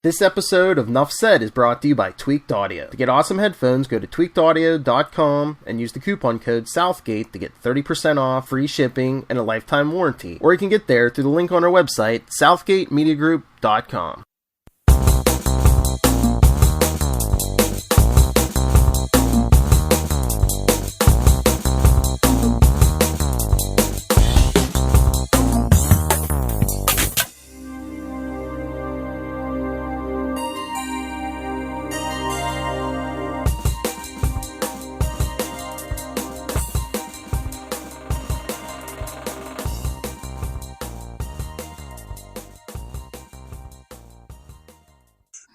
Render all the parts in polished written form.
This episode of Nuff Said is brought to you by Tweaked Audio. To get awesome headphones, go to tweakedaudio.com and use the coupon code Southgate to get 30% off, free shipping, and a lifetime warranty. Or you can get there through the link on our website, southgatemediagroup.com.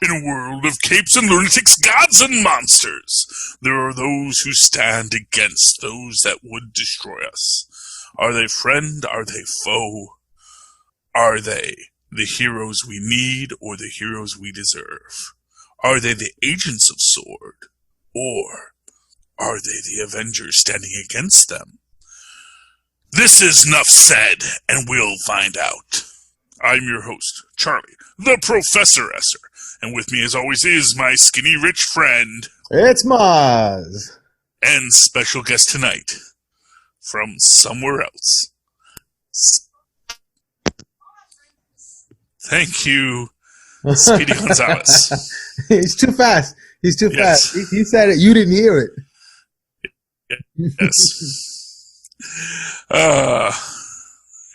In a world of capes and lunatics, gods and monsters, there are those who stand against those that would destroy us. Are they friend? Are they foe? Are they the heroes we need or the heroes we deserve? Are they the agents of Sword? Or are they the Avengers standing against them? This is Nuff Said, and we'll find out. I'm your host, Charlie, the Professor Esser. And with me, as always, is my skinny rich friend. It's Mozz. And special guest tonight, from somewhere else. Thank you, Speedy Gonzalez. He's too fast. He's too fast. He said it. You didn't hear it. Yes.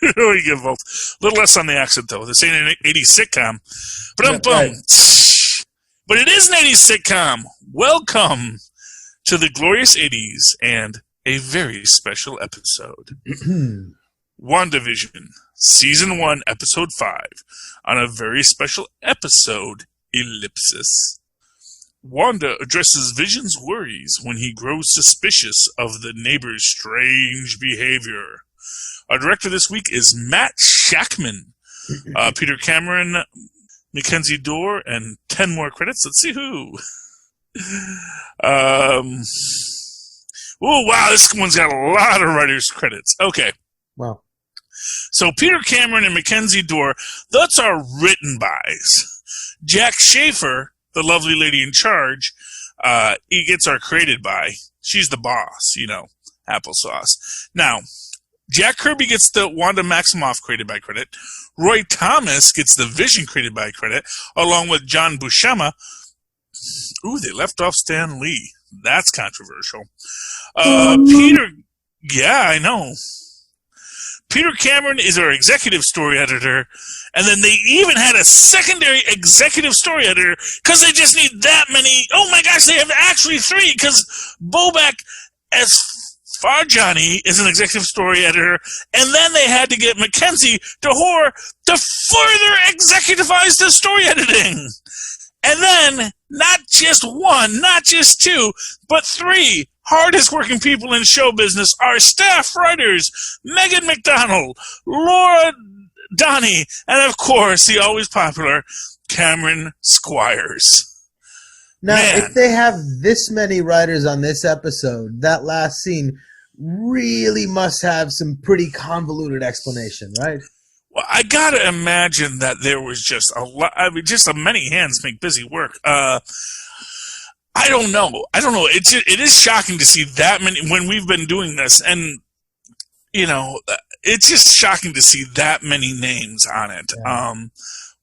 We give both. A little less on the accent, though. This ain't an 80s sitcom. Right. But it is an 80s sitcom. Welcome to the glorious 80s and a very special episode. WandaVision, Season 1, Episode 5, on a very special episode, Ellipsis. Wanda addresses Vision's worries when he grows suspicious of the neighbor's strange behavior. Our director this week is Matt Shakman. Peter Cameron, Mackenzie Dorr, and 10 more credits. Let's see who. Oh, wow, this one's got a lot of writers' credits. Okay. Wow. So Peter Cameron and Mackenzie Dorr, those are written bys. Jack Schaefer, the lovely lady in charge, he gets our created by. She's the boss, applesauce. Now, Jack Kirby gets the Wanda Maximoff created by credit. Roy Thomas gets the Vision created by credit, along with John Buscema. Ooh, they left off Stan Lee. That's controversial. Peter, yeah, I know. Peter Cameron is our executive story editor, and then they even had a secondary executive story editor because they just need that many. Oh my gosh, they have actually 3 because Bobek as Farjani is an executive story editor, and then they had to get Mackenzie Dorr to further executivize the story editing. And then, not just 1, not just 2, but 3 hardest working people in show business are staff writers, Megan McDonald, Laura Donnie, and of course, the always popular Cameron Squires. Now, Man. If they have this many writers on this episode, that last scene really must have some pretty convoluted explanation, right? Well, I gotta imagine that there was just a lot. I mean, just many hands make busy work. I don't know. It is shocking to see that many when we've been doing this, and it's just shocking to see that many names on it. Yeah.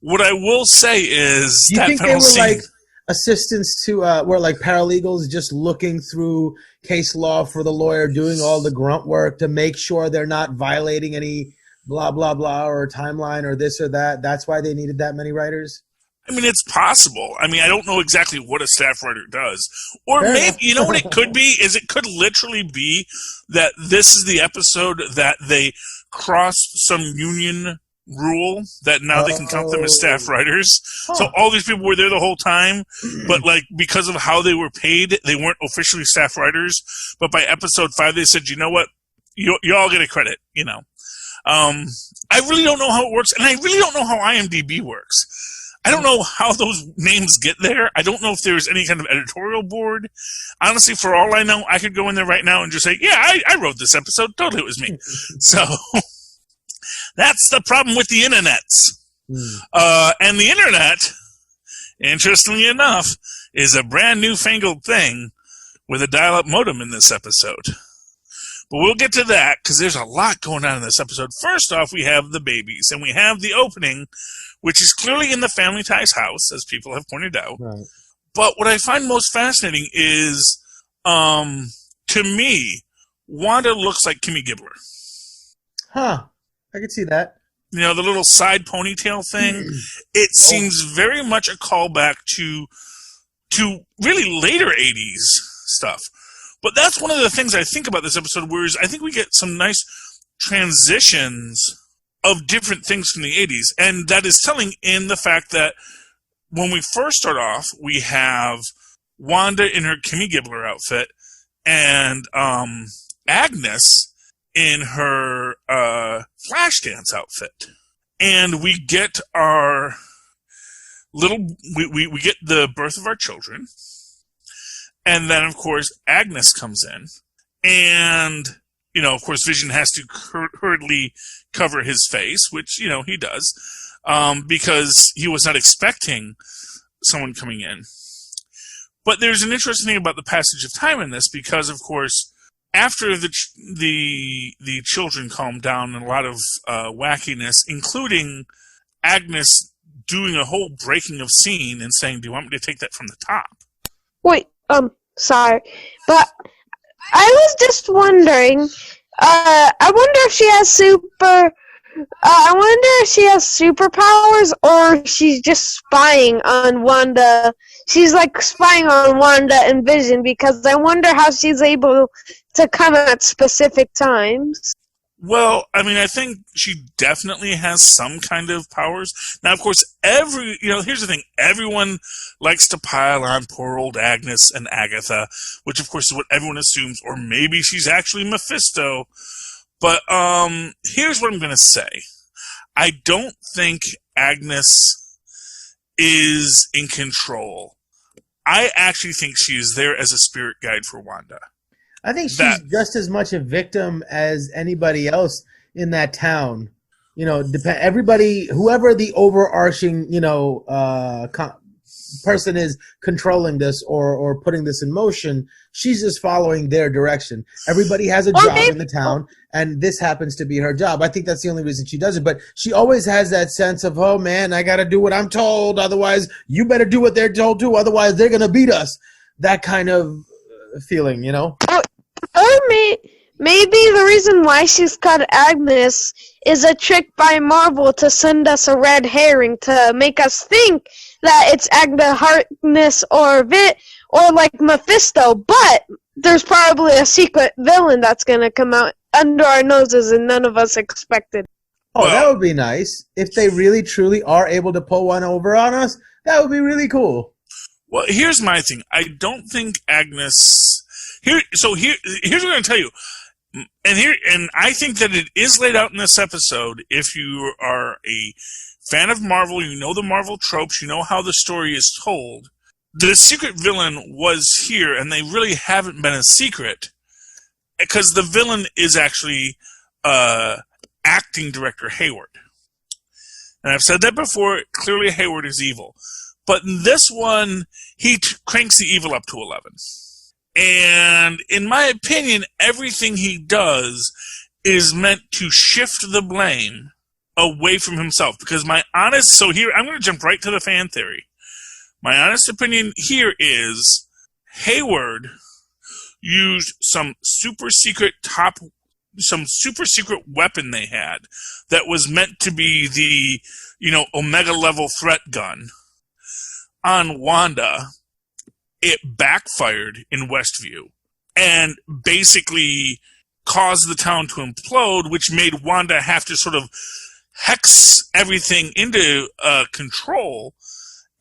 What I will say is, do you think they were like assistants to, were like paralegals just looking through case law for the lawyer, doing all the grunt work to make sure they're not violating any blah, blah, blah, or timeline or this or that? That's why they needed that many writers? I mean, it's possible. I mean, I don't know exactly what a staff writer does. Or maybe, you know what it could be? Is it could literally be that this is the episode that they crossed some union rule that now they can count them as staff writers. Huh. So all these people were there the whole time, but because of how they were paid, they weren't officially staff writers. But by episode 5, they said, you know what? You all get a credit, I really don't know how it works, and I really don't know how IMDb works. I don't know how those names get there. I don't know if there's any kind of editorial board. Honestly, for all I know, I could go in there right now and just say, yeah, I wrote this episode. Totally, it was me. So that's the problem with the internets. And the internet interestingly enough, is a brand newfangled thing with a dial-up modem in this episode. But we'll get to that, because there's a lot going on in this episode. First off, we have the babies, and we have the opening, which is clearly in the Family Ties house, as people have pointed out. Right. But what I find most fascinating is, to me, Wanda looks like Kimmy Gibbler. Huh. I could see that. You know, the little side ponytail thing. It seems very much a callback to really later 80s stuff. But that's one of the things I think about this episode, whereas I think we get some nice transitions of different things from the 80s. And that is telling in the fact that when we first start off, we have Wanda in her Kimmy Gibbler outfit and Agnes in her Flashdance outfit. And we get our we get the birth of our children. And then, of course, Agnes comes in. And, you know, of course, Vision has to hurriedly cover his face, which, you know, he does, because he was not expecting someone coming in. But there's an interesting thing about the passage of time in this, because, of course, after the children calm down and a lot of wackiness, including Agnes doing a whole breaking of scene and saying, "Do you want me to take that from the top?" Wait, sorry, but I was just wondering. I wonder if she has superpowers, or she's just spying on Wanda. She's like spying on Wanda and Vision, because I wonder how she's able to come at specific times. Well, I mean, I think she definitely has some kind of powers. Now, of course, here's the thing. Everyone likes to pile on poor old Agnes and Agatha, which, of course, is what everyone assumes, or maybe she's actually Mephisto. But here's what I'm going to say. I don't think Agnes is in control. I actually think she is there as a spirit guide for Wanda. I think she's just as much a victim as anybody else in that town. You know, everybody, whoever the overarching, person is controlling this or putting this in motion, she's just following their direction. Everybody has a job in the town, and this happens to be her job. I think that's the only reason she does it. But she always has that sense of, oh, man, I got to do what I'm told. Otherwise, you better do what they're told to. Otherwise, they're going to beat us. That kind of feeling, you know? Or maybe the reason why she's called Agnes is a trick by Marvel to send us a red herring to make us think that it's Agnes Harkness or like Mephisto, but there's probably a secret villain that's going to come out under our noses and none of us expected. Oh, that would be nice. If they really, truly are able to pull one over on us, that would be really cool. Well, here's my thing. I don't think Agnes... Here's what I'm going to tell you. And I think that it is laid out in this episode. If you are a fan of Marvel, you know the Marvel tropes, you know how the story is told. The secret villain was here, and they really haven't been a secret, because the villain is actually acting director Hayward. And I've said that before. Clearly, Hayward is evil. But in this one, he cranks the evil up to 11. And in my opinion, everything he does is meant to shift the blame away from himself. Because so here, I'm going to jump right to the fan theory. My honest opinion here is Hayward used some super secret weapon they had that was meant to be the, Omega level threat gun on Wanda. It backfired in Westview and basically caused the town to implode, which made Wanda have to sort of hex everything into control.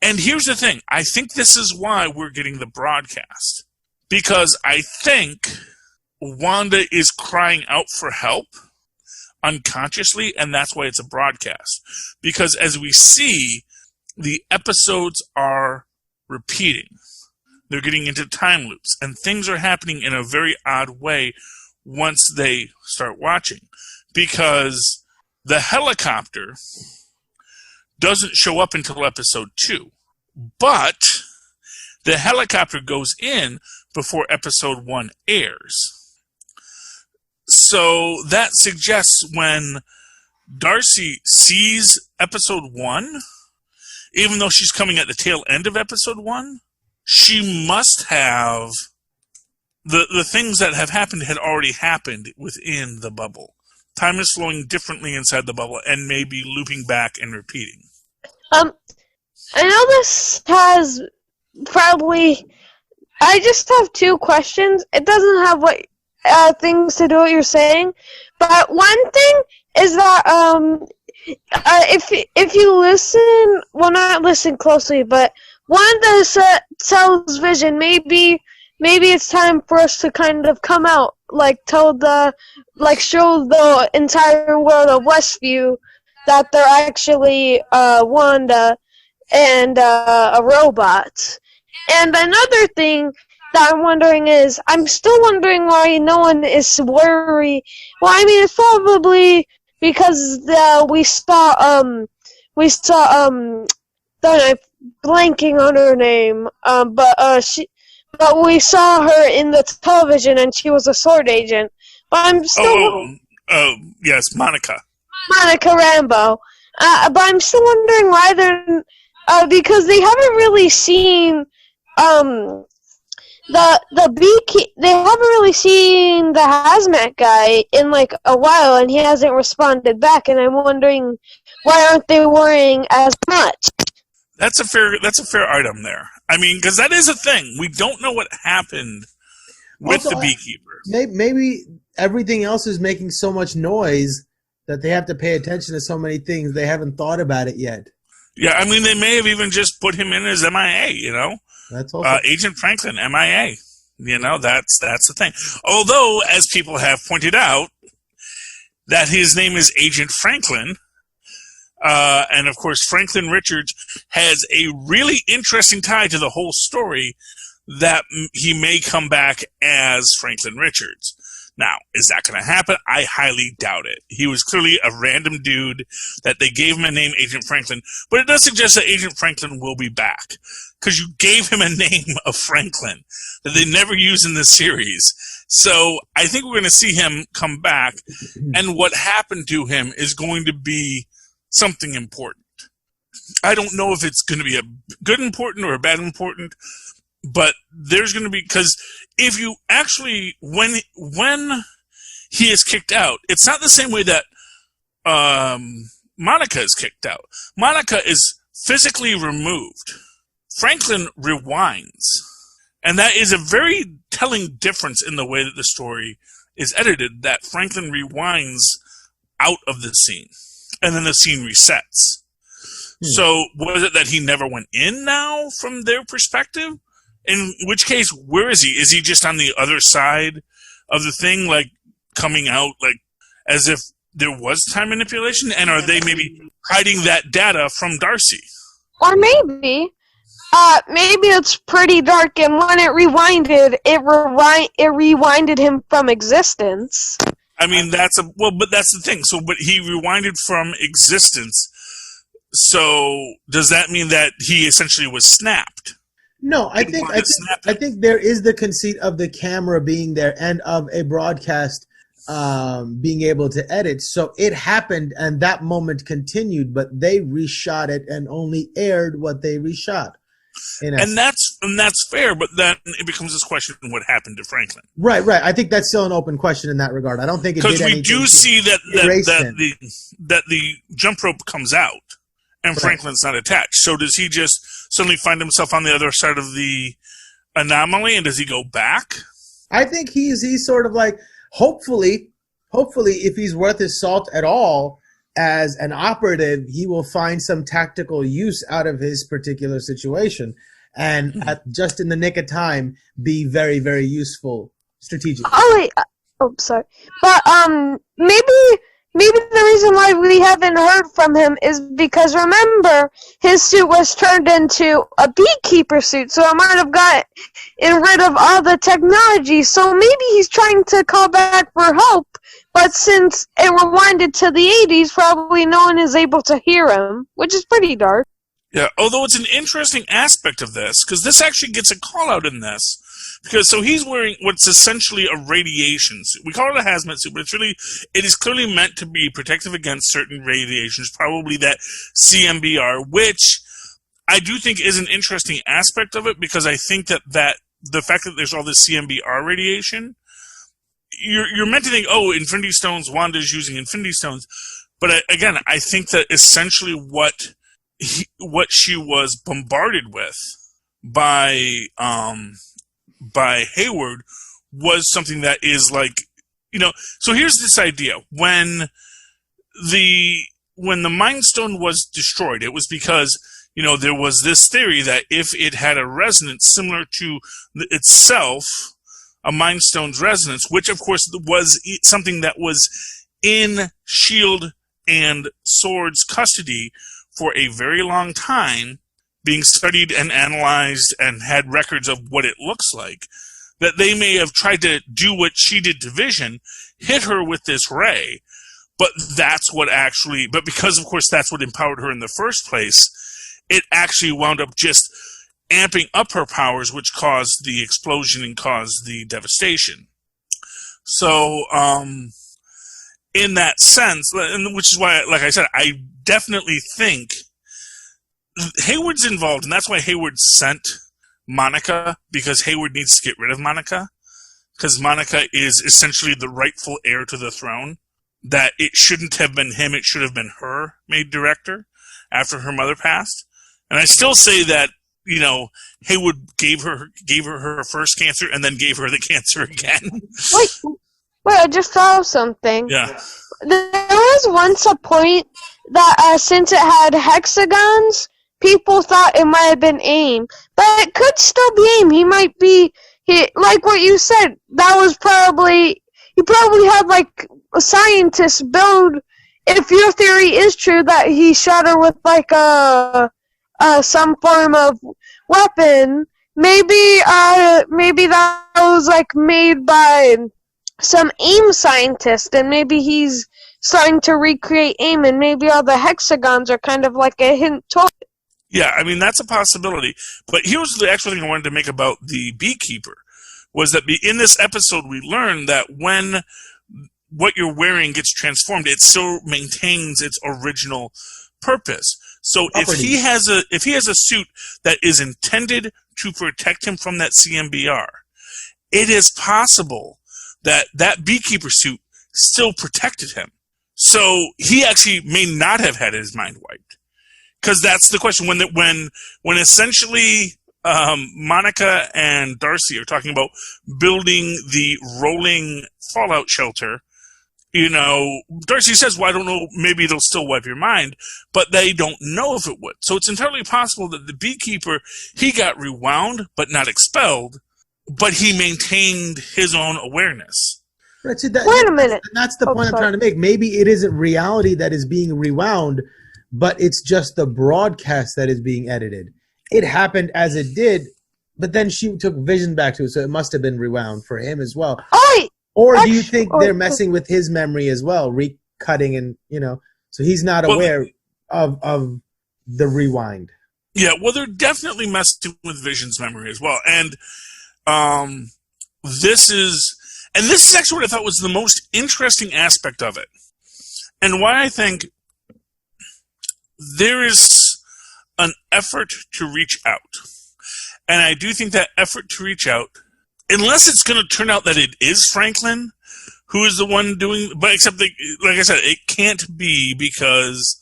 And here's the thing. I think this is why we're getting the broadcast. Because I think Wanda is crying out for help unconsciously, and that's why it's a broadcast. Because as we see, the episodes are repeating. They're getting into time loops, and things are happening in a very odd way once they start watching. Because the helicopter doesn't show up until episode 2. but the helicopter goes in before episode 1 airs. So that suggests when Darcy sees episode 1, even though she's coming at the tail end of episode 1, she must have the things that have happened had already happened within the bubble. Time is flowing differently inside the bubble and maybe looping back and repeating. I know this has probably... I just have 2 questions. It doesn't have what things to do with what you're saying, but one thing is that if you listen, well, not listen closely, but Wanda tells Vision maybe it's time for us to kind of come out, show the entire world of Westview that they're actually Wanda and a robot. And another thing that I'm wondering is, I'm still wondering why no one is worried. Well, I mean, it's probably because we saw I'm blanking on her name, but we saw her in the television and she was a sword agent. But I'm still... Yes, Monica. Monica Rambeau. But I'm still wondering why they're... because they haven't really seen... they haven't really seen the hazmat guy in a while, and he hasn't responded back, and I'm wondering why aren't they worrying as much? That's a fair item there. I mean, because that is a thing. We don't know what happened with the beekeeper. Maybe everything else is making so much noise that they have to pay attention to so many things they haven't thought about it yet. Yeah, I mean, they may have even just put him in as MIA, you know? That's also Agent Franklin, MIA. You know, that's the thing. Although, as people have pointed out, that his name is Agent Franklin, and of course Franklin Richards has a really interesting tie to the whole story that he may come back as Franklin Richards. Now, is that going to happen? I highly doubt it. He was clearly a random dude that they gave him a name, Agent Franklin, but it does suggest that Agent Franklin will be back, because you gave him a name of Franklin that they never use in the series. So I think we're going to see him come back, and what happened to him is going to be something important. I don't know if it's going to be a good important or a bad important, but there's going to be, because if you actually, when he is kicked out, it's not the same way that Monica is kicked out. Monica is physically removed. Franklin rewinds. And that is a very telling difference in the way that the story is edited, that Franklin rewinds out of the scene. And then the scene resets. So was it that he never went in now from their perspective? In which case, where is he? Is he just on the other side of the thing, coming out, as if there was time manipulation? And are they maybe hiding that data from Darcy? Or maybe it's pretty dark, and when it rewinded, it rewinded him from existence. I mean, but that's the thing. So, but he rewinded from existence. So, does that mean that he essentially was snapped? No, I think there is the conceit of the camera being there and of a broadcast being able to edit. So it happened, and that moment continued, but they reshot it and only aired what they reshot. And that's fair, but then it becomes this question: what happened to Franklin? Right. I think that's still an open question in that regard. I don't think it did anything. Because we do see that the jump rope comes out, and Franklin's not attached. So does he just suddenly find himself on the other side of the anomaly, and does he go back? I think he's sort of hopefully, if he's worth his salt at all as an operative, he will find some tactical use out of his particular situation, and just in the nick of time, be very, very useful strategically. Sorry. But maybe the reason why we haven't heard from him is because, remember, his suit was turned into a beekeeper suit, so it might have gotten rid of all the technology. So maybe he's trying to call back for help, but since it rewinded to the 80s, probably no one is able to hear him, which is pretty dark. Yeah, although it's an interesting aspect of this, because this actually gets a call out in this. Because so he's wearing what's essentially a radiation suit. We call it a hazmat suit, but it is clearly meant to be protective against certain radiations, probably that CMBR, which I do think is an interesting aspect of it, because I think that the fact that there's all this CMBR radiation, you're meant to think, oh, Infinity Stones, Wanda's using Infinity Stones, but again, I think that essentially what she was bombarded with by Hayward was something that is like, so here's this idea. When the Mind Stone was destroyed, it was because, there was this theory that if it had a resonance similar to itself, a Mind Stone's resonance, which of course was something that was in S.H.I.E.L.D. and SWORD's custody for a very long time, being studied and analyzed and had records of what it looks like, that they may have tried to do what she did to Vision, hit her with this ray, but because of course that's what empowered her in the first place, it actually wound up just amping up her powers, which caused the explosion and caused the devastation. So, in that sense, and which is why, like I said, I definitely think Hayward's involved, and that's why Hayward sent Monica, because Hayward needs to get rid of Monica, because Monica is essentially the rightful heir to the throne, that it shouldn't have been him, it should have been her made director after her mother passed. And I still say that, Hayward gave her her first cancer and then gave her the cancer again. Wait, I just thought of something. Yeah. There was once a point that since it had hexagons, people thought it might have been AIM. But it could still be AIM. He might be, like what you said, he probably had like a scientist build, if your theory is true, that he shot her with like some form of weapon. Maybe that was like made by some AIM scientist, and maybe he's starting to recreate AIM, and maybe all the hexagons are kind of like a hint to it. Yeah, I mean, that's a possibility. But here's the actual thing I wanted to make about the beekeeper, was that in this episode we learned that when what you're wearing gets transformed, it still maintains its original purpose. So if he has a suit that is intended to protect him from that CMBR, it is possible that beekeeper suit still protected him. So he actually may not have had his mind wiped. Because that's the question. When essentially Monica and Darcy are talking about building the rolling fallout shelter, Darcy says, well, I don't know, maybe it'll still wipe your mind, but they don't know if it would. So it's entirely possible that the beekeeper, he got rewound, but not expelled, but he maintained his own awareness. Right, so wait a minute. That's the point I'm trying to make. Maybe it isn't reality that is being rewound, but it's just the broadcast that is being edited. It happened as it did, but then she took Vision back to it, so it must have been rewound for him as well. Or do you think they're messing with his memory as well, recutting and, so he's not aware of the rewind? Yeah, well, they're definitely messing with Vision's memory as well. And this is actually what I thought was the most interesting aspect of it. And why I think there is an effort to reach out. And I do think that effort to reach out, unless it's going to turn out that it is Franklin who is the one doing, but except that, like I said, it can't be because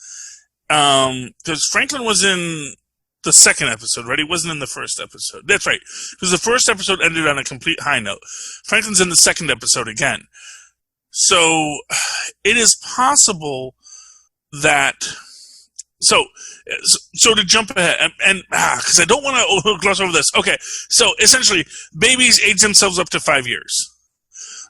Franklin was in the second episode, right? He wasn't in the first episode. That's right. Because the first episode ended on a complete high note. Franklin's in the second episode again. So it is possible that, so to jump ahead, and because I don't want to gloss over this. Okay, so essentially, babies age themselves up to 5 years.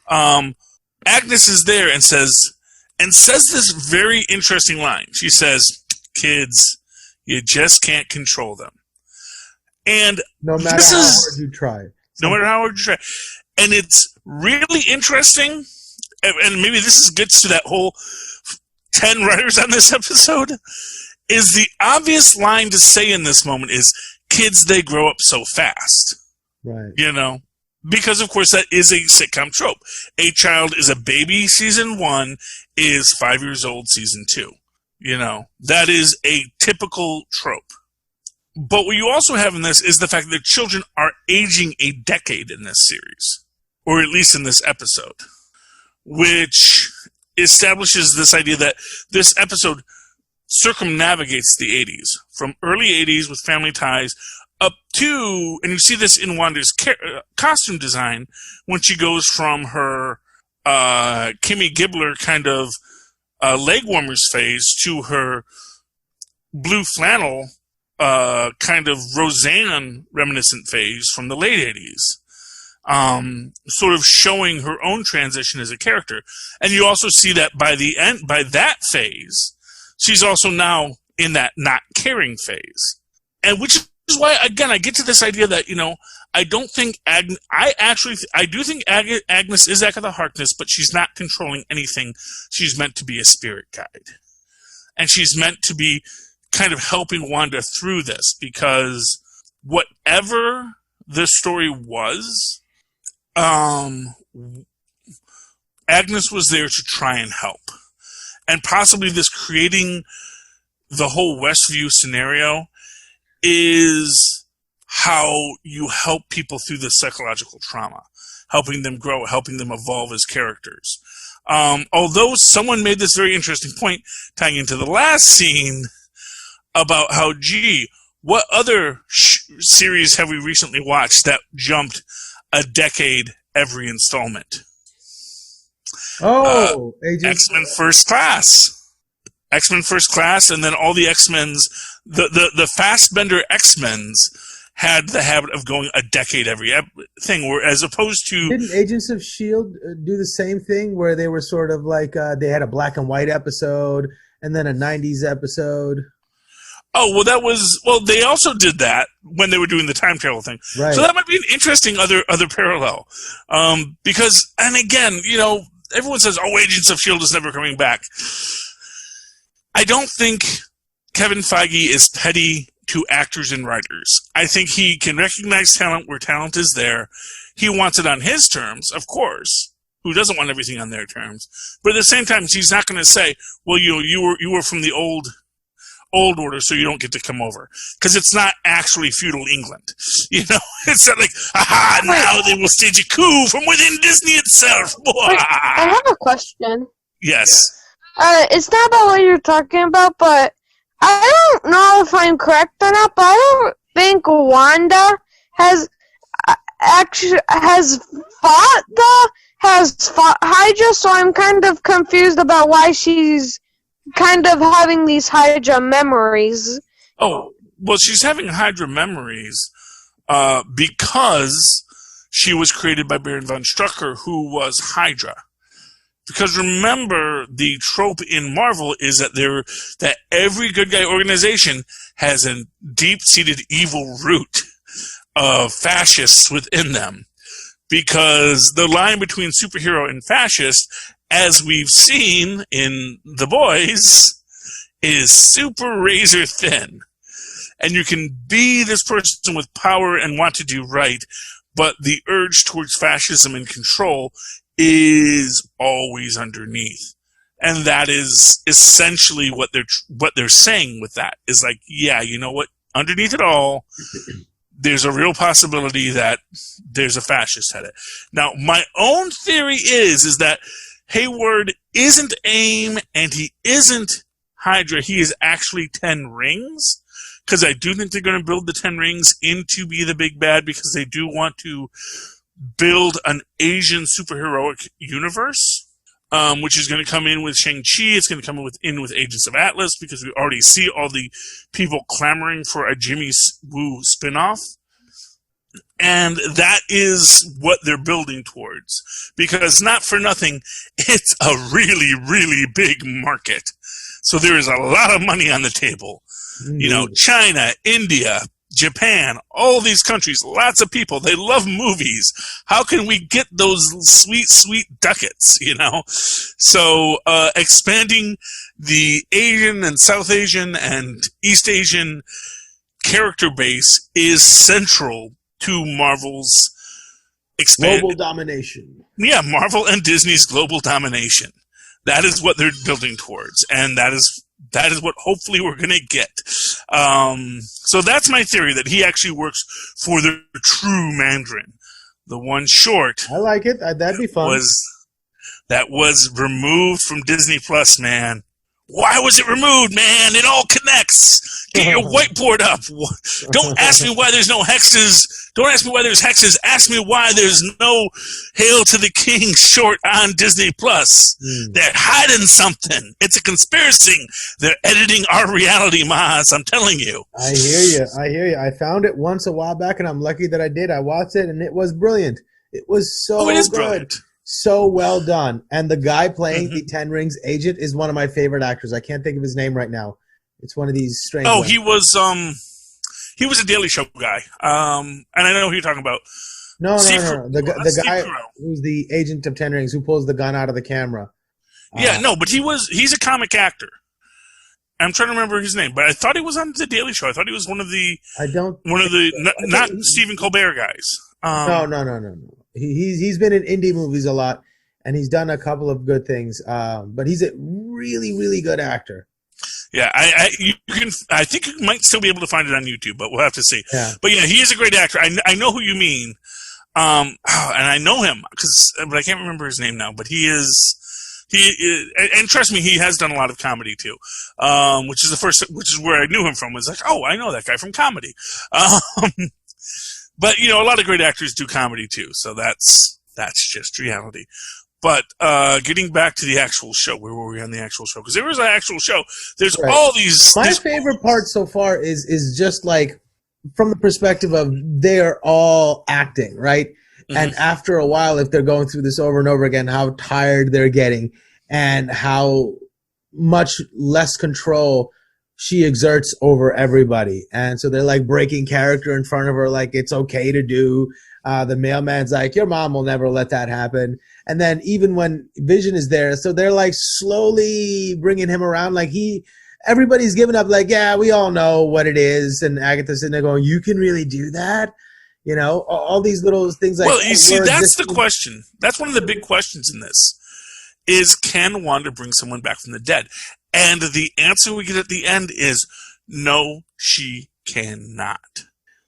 Agnes is there and says this very interesting line. She says, "Kids, you just can't control them." And no matter how hard you try. No matter how hard you try. And it's really interesting, and maybe this gets to that whole 10 writers on this episode, is the obvious line to say in this moment is, kids, they grow up so fast. Right. You know? Because, of course, that is a sitcom trope. A child is a baby season 1, is 5 years old season 2. You know? That is a typical trope. But what you also have in this is the fact that children are aging a decade in this series. Or at least in this episode. Which establishes this idea that this episode circumnavigates the 80s. From early 80s with Family Ties up to, and you see this in Wanda's costume design, when she goes from her Kimmy Gibbler kind of leg warmers phase to her blue flannel kind of Roseanne reminiscent phase from the late 80s. Sort of showing her own transition as a character. And you also see that by the end, by that phase, she's also now in that not caring phase. And which is why, again, I get to this idea that, you know, I don't think I do think Agnes is Agatha Harkness, but she's not controlling anything. She's meant to be a spirit guide. And she's meant to be kind of helping Wanda through this, because whatever the story was, Agnes was there to try and help. And possibly this creating the whole Westview scenario is how you help people through the psychological trauma, helping them grow, helping them evolve as characters. Although someone made this very interesting point, tying into the last scene, about how, gee, what other series have we recently watched that jumped a decade every installment? X-Men First Class. X-Men First Class, and then all the X-Men's, the Fassbender X-Men's had the habit of going a decade every thing, where as opposed to... Didn't Agents of S.H.I.E.L.D. do the same thing, where they were sort of like, they had a black and white episode, and then a 90s episode? Oh, well, they also did that when they were doing the time travel thing. Right. So that might be an interesting other parallel. Because, and again, you know, everyone says, oh, Agents of S.H.I.E.L.D. is never coming back. I don't think Kevin Feige is petty to actors and writers. I think he can recognize talent where talent is there. He wants it on his terms, of course. Who doesn't want everything on their terms? But at the same time, he's not going to say, well, you were from the old order, so you don't get to come over. Because it's not actually feudal England. You know, it's not like, aha, now they will stage a coup from within Disney itself. Wait, I have a question. Yes. It's not about what you're talking about, but I don't know if I'm correct or not, but I don't think Wanda has fought Hydra, so I'm kind of confused about why she's kind of having these Hydra memories. Oh, well, she's having Hydra memories because she was created by Baron von Strucker, who was Hydra. Because remember, the trope in Marvel is that every good guy organization has a deep-seated evil root of fascists within them. Because the line between superhero and fascist, as we've seen in The Boys, is super razor thin. And you can be this person with power and want to do right, but the urge towards fascism and control is always underneath. And that is essentially what they're saying with that, is like, yeah, you know what? Underneath it all, there's a real possibility that there's a fascist at it. Now, my own theory is that Hayward isn't AIM and he isn't Hydra. He is actually 10 Rings. Because I do think they're going to build the 10 Rings into be the big bad, because they do want to build an Asian superheroic universe, which is going to come in with Shang-Chi. It's going to come in with Agents of Atlas, because we already see all the people clamoring for a Jimmy Woo spinoff. And that is what they're building towards. Because not for nothing, it's a really, really big market. So there is a lot of money on the table. Mm-hmm. You know, China, India, Japan, all these countries, lots of people, they love movies. How can we get those sweet, sweet ducats, you know? So, expanding the Asian and South Asian and East Asian character base is central to Marvel's global domination. Yeah, Marvel and Disney's global domination. That is what they're building towards, and that is what hopefully we're going to get. So that's my theory, that he actually works for the true Mandarin. The one short. I like it. That'd be fun. That was removed from Disney Plus, man. Why was it removed, man? It all connects. Get your whiteboard up. Don't ask me why there's no hexes. Don't ask me why there's hexes. Ask me why there's no Hail to the King short on Disney Plus. They're hiding something. It's a conspiracy. They're editing our reality, Mozz. I'm telling you. I hear you. I found it once a while back, and I'm lucky that I did. I watched it, and it was brilliant. It was so it is good. Brilliant. So well done. And the guy playing the Ten Rings agent is one of my favorite actors. I can't think of his name right now. It's one of these strange ones. He was a Daily Show guy. And I know who you're talking about. No. The guy who's the agent of Ten Rings, who pulls the gun out of the camera. But he's a comic actor. I'm trying to remember his name, but I thought he was on the Daily Show. I thought he was not Stephen Colbert guys. No. He's been in indie movies a lot, and he's done a couple of good things. But he's a really, really good actor. Yeah, I think you might still be able to find it on YouTube, but we'll have to see. Yeah. But yeah, he is a great actor. I know who you mean, and I know him but I can't remember his name now. But he is, and trust me, he has done a lot of comedy too. Which is where I knew him from. Was like, oh, I know that guy from comedy. But, a lot of great actors do comedy, too, so that's just reality. But getting back to the actual show, where were we on the actual show? Because there was an actual show. There's all these... My favorite part so far is just, like, from the perspective of they're all acting, right? Mm-hmm. And after a while, if they're going through this over and over again, how tired they're getting and how much less control she exerts over everybody. And so they're like breaking character in front of her, like it's okay to do. The mailman's like, your mom will never let that happen. And then even when Vision is there, so they're like slowly bringing him around. Like everybody's giving up, like, yeah, we all know what it is. And Agatha's sitting there going, you can really do that? All these little things like. Well, you see, that's the question. That's one of the big questions in this is, can Wanda bring someone back from the dead? And the answer we get at the end is, no, she cannot.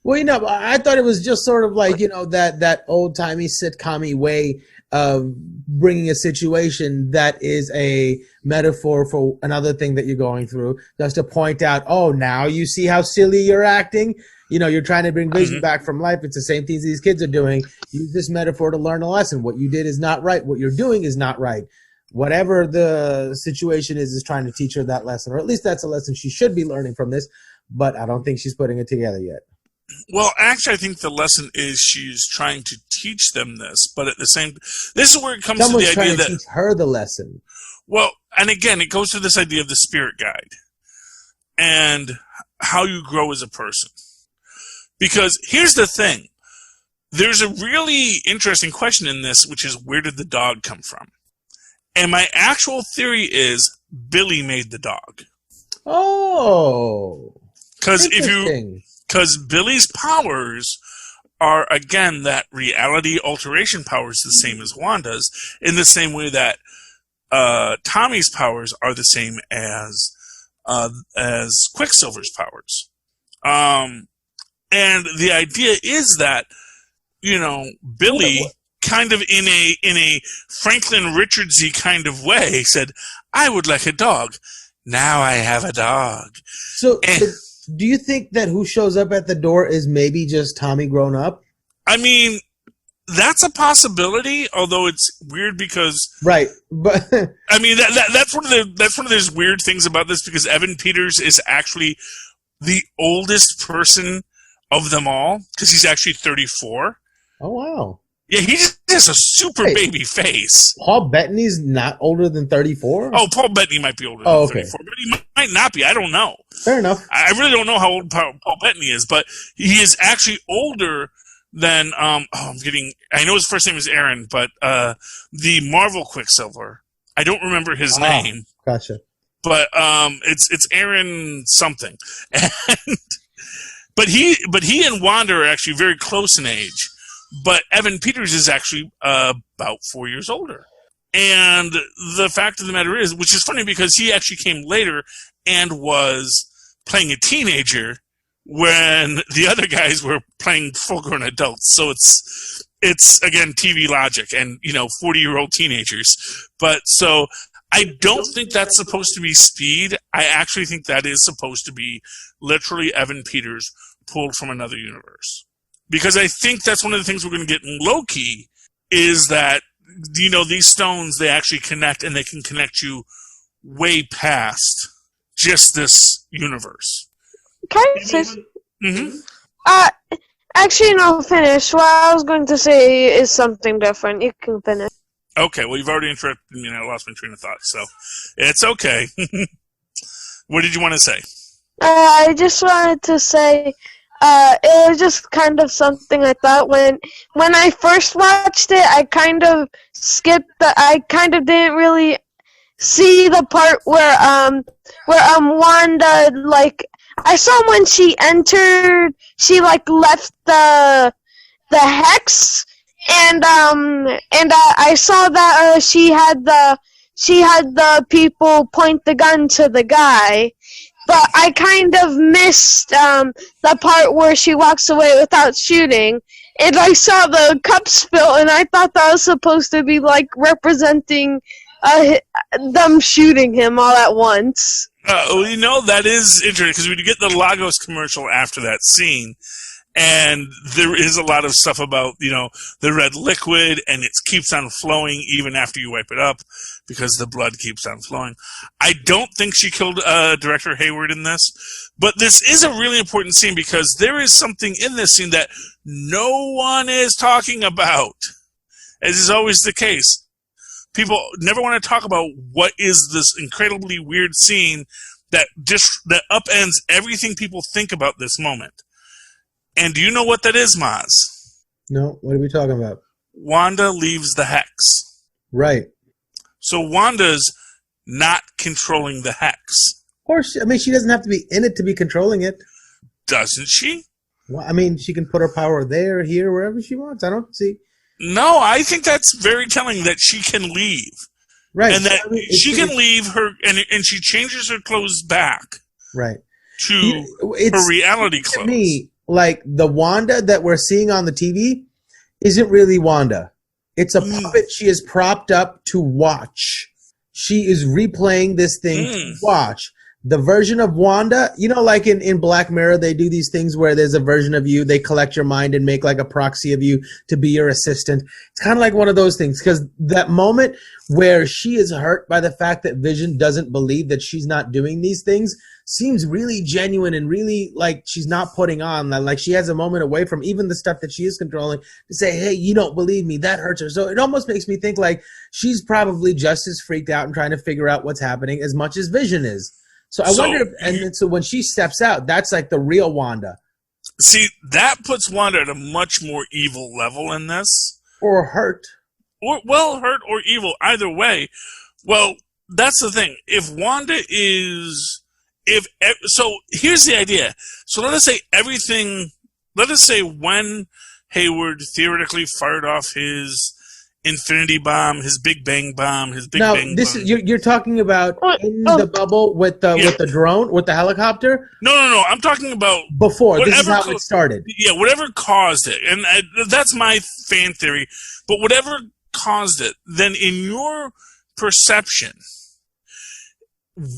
Well, I thought it was just sort of like, that old-timey sitcom-y way of bringing a situation that is a metaphor for another thing that you're going through, just to point out, oh, now you see how silly you're acting? You're trying to bring Vision back from life. It's the same things these kids are doing. Use this metaphor to learn a lesson. What you did is not right. What you're doing is not right. Whatever the situation is trying to teach her that lesson, or at least that's a lesson she should be learning from this, but I don't think she's putting it together yet. Well, actually, I think the lesson is she's trying to teach them this, but at the same, this is where it comes to the idea trying to teach her the lesson. Well, and again, it goes to this idea of the spirit guide and how you grow as a person. Because here's the thing. There's a really interesting question in this, which is, where did the dog come from? And my actual theory is Billy made the dog. Oh. Because Billy's powers are, again, that reality alteration power is the same as Wanda's, in the same way that Tommy's powers are the same as Quicksilver's powers. And the idea is that, Billy, kind of in a Franklin Richardsy kind of way, said, I would like a dog. Now I have a dog. So do you think that who shows up at the door is maybe just Tommy grown up? I mean, that's a possibility, although it's weird because right. But I mean that's one of those weird things about this, because Evan Peters is actually the oldest person of them all, because he's actually 34. Oh wow. Yeah, he just has a super Hey. baby face. Paul Bettany's not older than 34? Oh, Paul Bettany might be older than 34, but he might not be. I don't know. Fair enough. I really don't know how old Paul Bettany is, but he is actually older than, I know his first name is Aaron, but the Marvel Quicksilver. I don't remember his name. Gotcha. But it's Aaron something. But he and Wanda are actually very close in age. But Evan Peters is actually about 4 years older. And the fact of the matter is, which is funny because he actually came later and was playing a teenager when the other guys were playing full-grown adults. So it's again TV logic and 40-year-old teenagers. But so I don't think that's supposed to be speed. I actually think that is supposed to be literally Evan Peters pulled from another universe. Because I think that's one of the things we're going to get in Loki is that, these stones, they actually connect and they can connect you way past just this universe. Can I say? Mm-hmm. Actually, no, finish. What I was going to say is something different. You can finish. Okay, well, you've already interrupted me and I lost my train of thought, so it's okay. What did you want to say? I just wanted to say, it was just kind of something I thought when I first watched it. I kind of skipped I kind of didn't really see the part where Wanda, like, I saw when she entered, she like left the hex, and I saw that she had the people point the gun to the guy. But I kind of missed the part where she walks away without shooting, and I saw the cup spill, and I thought that was supposed to be like representing them shooting him all at once. That is interesting because we get the Lagos commercial after that scene, and there is a lot of stuff about the red liquid, and it keeps on flowing even after you wipe it up because the blood keeps on flowing. I don't think she killed Director Hayward in this, but this is a really important scene because there is something in this scene that no one is talking about, as is always the case. People never want to talk about what is this incredibly weird scene that upends everything people think about this moment. And do you know what that is, Mozz? No, what are we talking about? Wanda leaves the hex. Right. So Wanda's not controlling the hex. Or, she doesn't have to be in it to be controlling it. Doesn't she? Well, she can put her power there, here, wherever she wants. I don't see. No, I think that's very telling that she can leave. Right. And that she can leave her, and she changes her clothes back. Right. To her reality clothes. To me, like, the Wanda that we're seeing on the TV isn't really Wanda. It's a puppet she is propped up to watch. She is replaying this thing to watch. The version of Wanda, like in Black Mirror, they do these things where there's a version of you, they collect your mind and make like a proxy of you to be your assistant. It's kind of like one of those things, because that moment where she is hurt by the fact that Vision doesn't believe that she's not doing these things seems really genuine and really like she's not putting on. Like she has a moment away from even the stuff that she is controlling to say, hey, you don't believe me. That hurts her. So it almost makes me think like she's probably just as freaked out and trying to figure out what's happening as much as Vision is. So I wonder so when she steps out, that's like the real Wanda. See, that puts Wanda at a much more evil level in this. Or hurt. Hurt or evil, either way. Well, that's the thing. If Wanda is... So here's the idea. So let us say when Hayward theoretically fired off his Infinity Bomb, his Big Bang Bomb, You're talking about in the bubble with the drone, with the helicopter? No. I'm talking about before. This is how it started. Yeah, whatever caused it. And that's my fan theory. But whatever caused it, then in your perception,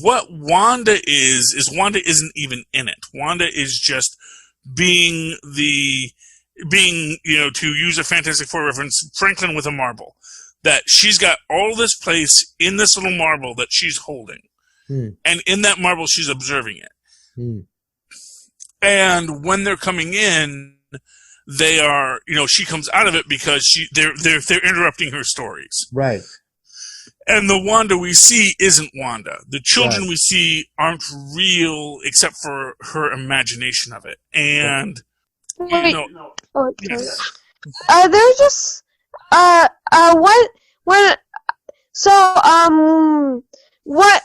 what Wanda is Wanda isn't even in it. Wanda is just being, to use a Fantastic Four reference, Franklin with a marble. That she's got all this place in this little marble that she's holding. And in that marble, she's observing it. And when they're coming in, they are, she comes out of it because they're interrupting her stories. Right. And the Wanda we see isn't Wanda. The children Right. we see aren't real except for her imagination of it. And, Wait. Oh, yes. there's just what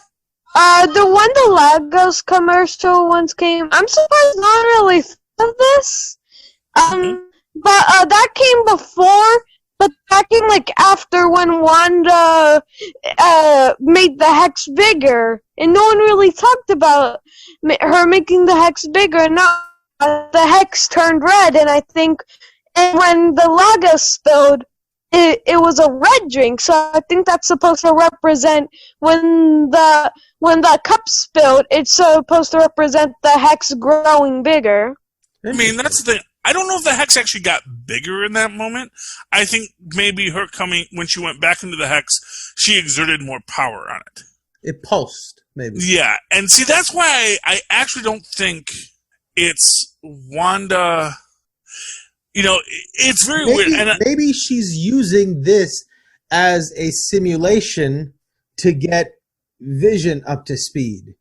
the Wanda Lagos commercial once came. I'm surprised no one really thought of this. But that came before. But that came like after when Wanda made the hex bigger, and no one really talked about her making the hex bigger. And now the hex turned red, and I think, and when the lager spilled, it was a red drink. So I think that's supposed to represent when the cup spilled. It's supposed to represent the hex growing bigger. I mean, that's the thing. I don't know if the hex actually got bigger in that moment. I think maybe her coming, when she went back into the hex, she exerted more power on it. It pulsed, maybe. Yeah, and see, that's why I actually don't think it's Wanda. It's very weird. And maybe she's using this as a simulation to get Vision up to speed.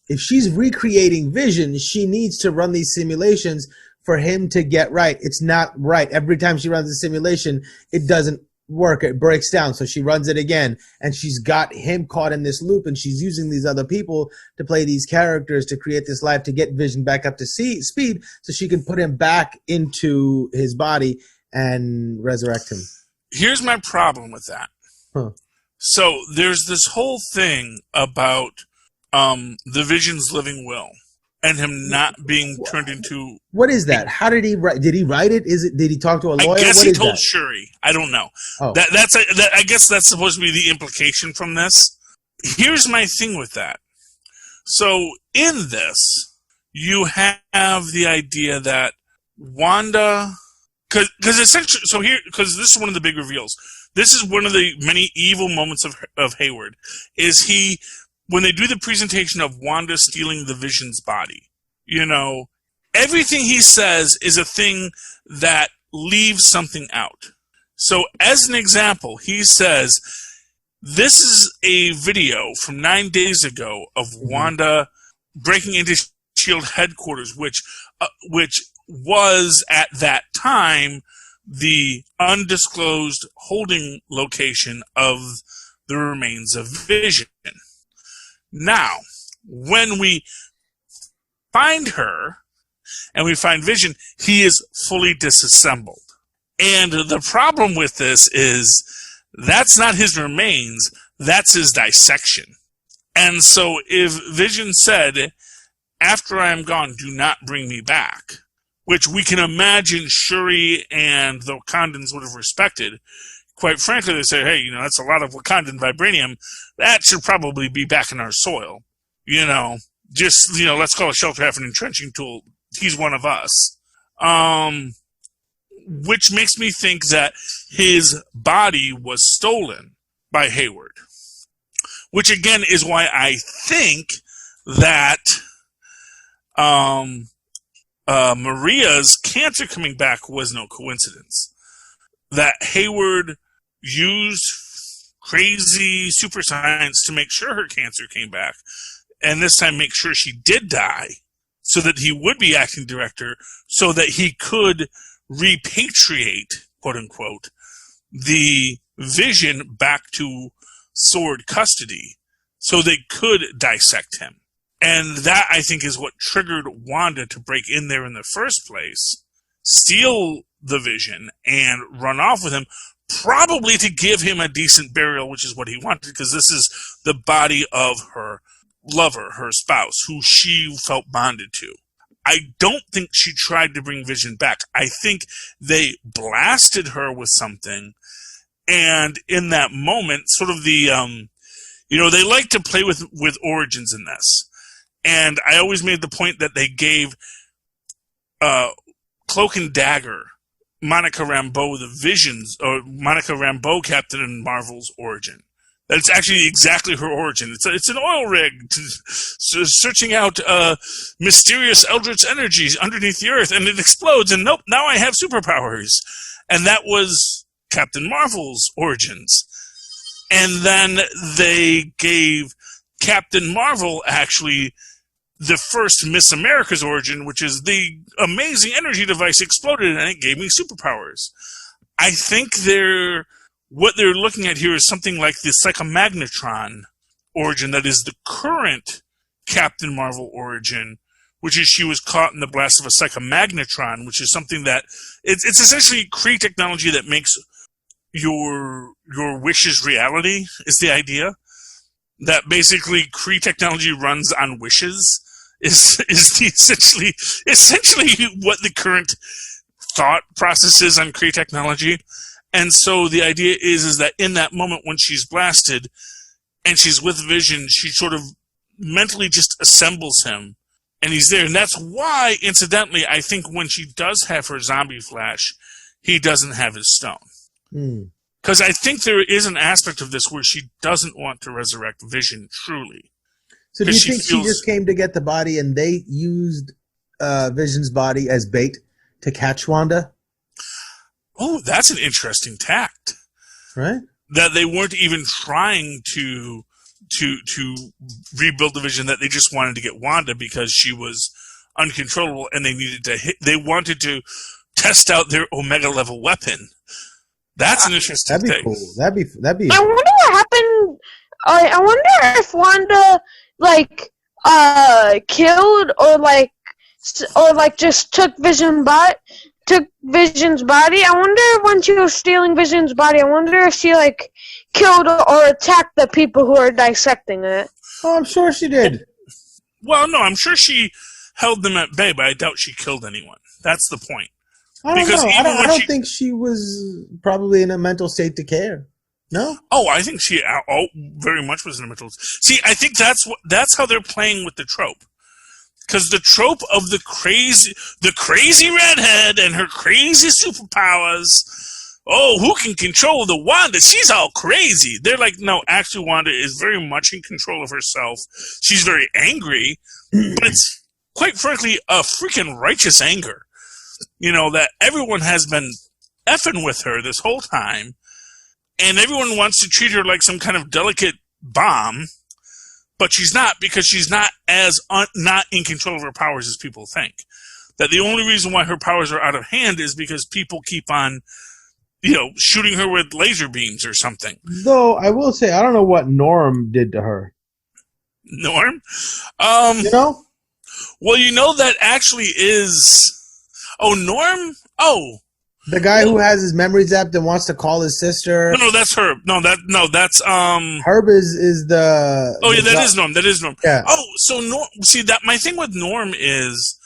If she's recreating Vision, she needs to run these simulations for him to get right. It's not right. Every time she runs a simulation, it doesn't work. It breaks down. So she runs it again, and she's got him caught in this loop, and she's using these other people to play these characters to create this life to get Vision back up to speed so she can put him back into his body and resurrect him. Here's my problem with that. So there's this whole thing about the Vision's living will. And him not being turned into... What is that? How did he write? Did he write it? Did he talk to a lawyer? I guess what he is told that? Shuri. I don't know. Oh. I guess that's supposed to be the implication from this. Here's my thing with that. So in this, you have the idea that Wanda... Because essentially... Because this is one of the big reveals. This is one of the many evil moments of Hayward. Is he... When they do the presentation of Wanda stealing the Vision's body, everything he says is a thing that leaves something out. So, as an example, he says, this is a video from 9 days ago of Wanda breaking into S.H.I.E.L.D. headquarters, which was, at that time, the undisclosed holding location of the remains of Vision. Now, when we find her and we find Vision, he is fully disassembled. And the problem with this is that's not his remains, that's his dissection. And so if Vision said, after I am gone, do not bring me back, which we can imagine Shuri and the Wakandans would have respected, quite frankly, they say, hey, that's a lot of Wakandan vibranium. That should probably be back in our soil. Let's call a shelter half an entrenching tool. He's one of us. Which makes me think that his body was stolen by Hayward. Which, again, is why I think that Maria's cancer coming back was no coincidence. That Hayward used crazy super science to make sure her cancer came back, and this time make sure she did die, so that he would be acting director, so that he could repatriate, quote unquote, the Vision back to Sword custody, so they could dissect him. And that, I think, is what triggered Wanda to break in there in the first place, steal the Vision, and run off with him, probably to give him a decent burial, which is what he wanted, because this is the body of her lover, her spouse, who she felt bonded to. I don't think she tried to bring Vision back. I think they blasted her with something, and in that moment, sort of the, they like to play with origins in this. And I always made the point that they gave Cloak and Dagger Monica Rambeau the Visions, or Monica Rambeau Captain Marvel's origin. That's actually exactly her origin. It's an oil rig searching out mysterious eldritch energies underneath the earth, and it explodes, and nope, now I have superpowers. And that was Captain Marvel's origins. And then they gave Captain Marvel, actually, the first Miss America's origin, which is the amazing energy device exploded, and it gave me superpowers. I think what they're looking at here is something like the Psychomagnetron origin that is the current Captain Marvel origin, which is she was caught in the blast of a Psychomagnetron, which is something that it's essentially Kree technology that makes your wishes reality, is the idea. That basically Kree technology runs on wishes is the essentially what the current thought process is on Kree technology. And so the idea is that in that moment when she's blasted and she's with Vision, she sort of mentally just assembles him and he's there. And that's why, incidentally, I think when she does have her zombie flash, he doesn't have his stone. Because I think there is an aspect of this where she doesn't want to resurrect Vision truly. So do you think she just came to get the body and they used Vision's body as bait to catch Wanda? Oh, that's an interesting tact. Right? That they weren't even trying to rebuild the Vision, that they just wanted to get Wanda because she was uncontrollable and they wanted to test out their Omega level weapon. That's an interesting thing. That'd be cool. That'd be I wonder what happened. I wonder if Wanda killed or just took Vision's body. I wonder when she was stealing Vision's body, I wonder if she killed or attacked the people who are dissecting it. Oh, I'm sure she did. Well, no, I'm sure she held them at bay, but I doubt she killed anyone. That's the point. I don't know. I don't think she was probably in a mental state to care. No? Oh, I think she very much was in a mental state. See, I think that's how they're playing with the trope. Because the trope of the crazy redhead and her crazy superpowers, oh, who can control the Wanda? She's all crazy. They're like, no, actually Wanda is very much in control of herself. She's very angry, but it's quite frankly a freaking righteous anger. You know, that everyone has been effing with her this whole time, and everyone wants to treat her like some kind of delicate bomb, but she's not, because she's not not in control of her powers as people think. That the only reason why her powers are out of hand is because people keep on, shooting her with laser beams or something. Though, I will say, I don't know what Norm did to her. Norm? Well, that actually is... Oh, Norm? Oh. The guy who has his memory zapped and wants to call his sister. No, that's Herb. That's Herb is the. Oh yeah, that is Norm. That is Norm. Yeah. Oh, so Norm. See, that my thing with Norm is,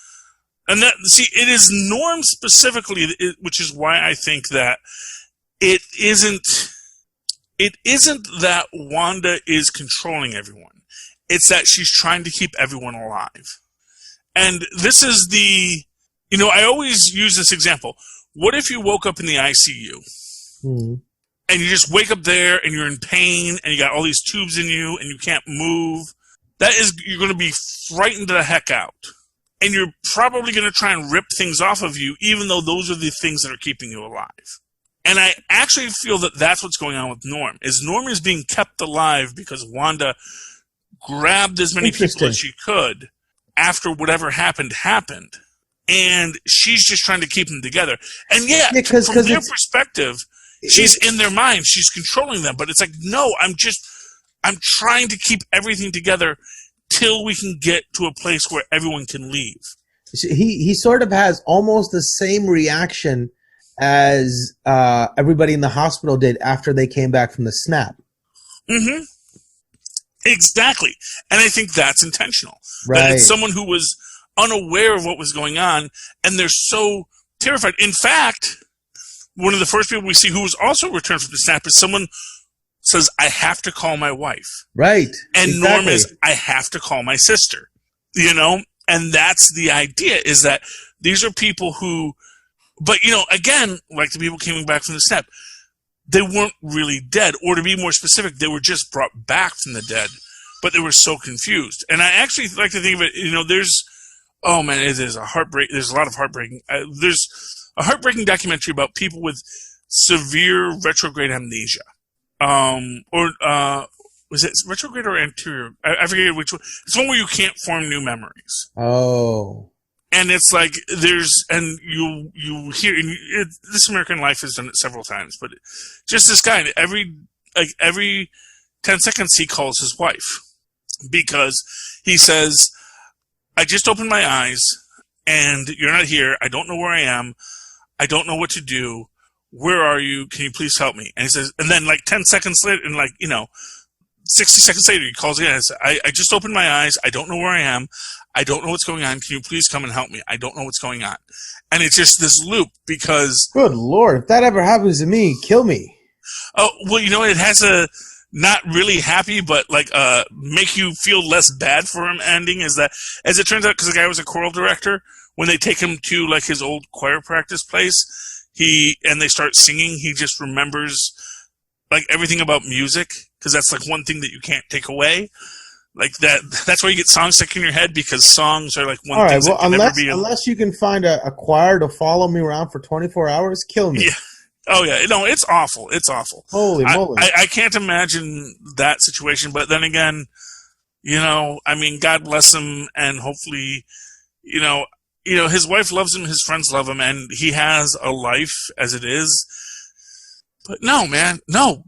it is Norm specifically, which is why I think that it isn't that Wanda is controlling everyone. It's that she's trying to keep everyone alive, and this is the. I always use this example. What if you woke up in the ICU and you just wake up there and you're in pain and you got all these tubes in you and you can't move? You're going to be frightened the heck out. And you're probably going to try and rip things off of you, even though those are the things that are keeping you alive. And I actually feel that that's what's going on with Norm. Norm is being kept alive because Wanda grabbed as many people as she could after whatever happened. And she's just trying to keep them together. And from their perspective, she's in their mind. She's controlling them. But it's like, no, I'm trying to keep everything together till we can get to a place where everyone can leave. He sort of has almost the same reaction as everybody in the hospital did after they came back from the snap. Mm-hmm. Exactly. And I think that's intentional. Right. That it's someone who was unaware of what was going on, and they're so terrified. In fact, one of the first people we see who was also returned from the snap is someone says, I have to call my wife. Right. And exactly. Norm is, I have to call my sister. And that's the idea, is that these are people who, but again, like the people coming back from the snap, they weren't really dead. Or to be more specific, they were just brought back from the dead, but they were so confused. And I actually like to think of it, there's, oh man, it is a heartbreak. There's a lot of heartbreaking. There's a heartbreaking documentary about people with severe retrograde amnesia. Was it retrograde or anterior? I forget which one. It's one where you can't form new memories. Oh. And it's like you hear, This American Life has done it several times, but just this guy, every 10 seconds he calls his wife because he says, I just opened my eyes and you're not here. I don't know where I am. I don't know what to do. Where are you? Can you please help me? And he says, and then 10 seconds later, and 60 seconds later, he calls again and says, I just opened my eyes. I don't know where I am. I don't know what's going on. Can you please come and help me? I don't know what's going on. And it's just this loop because... Good Lord. If that ever happens to me, kill me. Oh, well, it has a not really happy, but make you feel less bad for him ending is that, as it turns out, because the guy was a choral director, when they take him to his old choir practice place, and they start singing, he just remembers everything about music, because that's one thing that you can't take away. That's why you get songs stuck in your head, because songs are one thing that can never be... Unless you can find a choir to follow me around for 24 hours, kill me. Yeah. Oh, yeah. No, it's awful. It's awful. Holy moly. I can't imagine that situation, but then again, God bless him, and hopefully, his wife loves him, his friends love him, and he has a life as it is. But no, man, no.